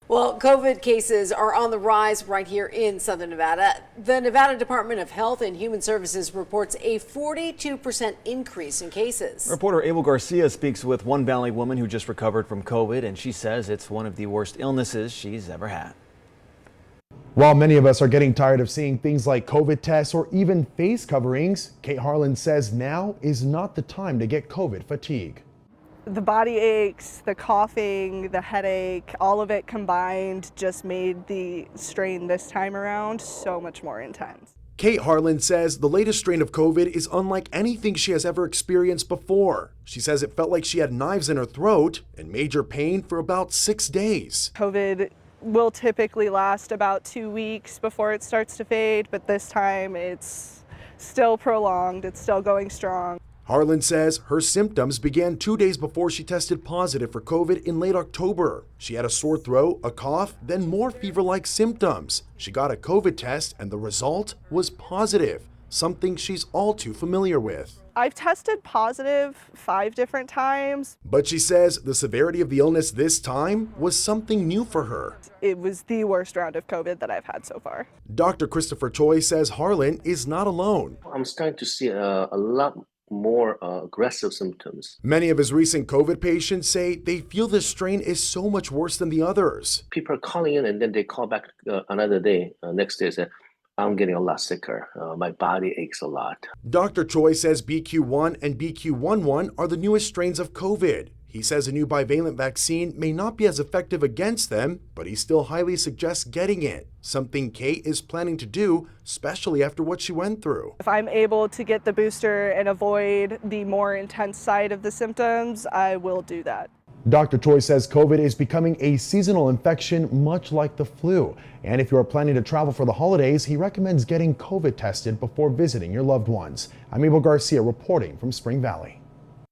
Well, COVID cases are on the rise right here in Southern Nevada. The Nevada Department of Health and Human Services reports a 42% increase in cases. Reporter Abel Garcia speaks with one Valley woman who just recovered from COVID, and she says it's one of the worst illnesses she's ever had. While many of us are getting tired of seeing things like COVID tests or even face coverings, Kate Harlan says now is not the time to get COVID fatigue. The body aches, the coughing, the headache, all of it combined just made the strain this time around so much more intense. Kate Harlan says the latest strain of COVID is unlike anything she has ever experienced before. She says it felt like she had knives in her throat and major pain for about 6 days. COVID will typically last about 2 weeks before it starts to fade, but this time it's still prolonged, it's still going strong. Harlan says her symptoms began 2 days before she tested positive for COVID in late October. She had a sore throat, a cough, then more fever-like symptoms. She got a COVID test and the result was positive, something she's all too familiar with. I've tested positive 5 different times. But she says the severity of the illness this time was something new for her. It was the worst round of COVID that I've had so far. Dr. Christopher Choi says Harlan is not alone. I'm starting to see a lot more aggressive symptoms. Many of his recent COVID patients say they feel this strain is so much worse than the others. People are calling in and then they call back another day, next day, say, I'm getting a lot sicker. My body aches a lot. Dr. Choi says BQ1 and BQ11 are the newest strains of COVID. He says a new bivalent vaccine may not be as effective against them, but he still highly suggests getting it, something Kate is planning to do, especially after what she went through. If I'm able to get the booster and avoid the more intense side of the symptoms, I will do that. Dr. Choi says COVID is becoming a seasonal infection much like the flu. And if you are planning to travel for the holidays, he recommends getting COVID tested before visiting your loved ones. I'm Abel Garcia reporting from Spring Valley.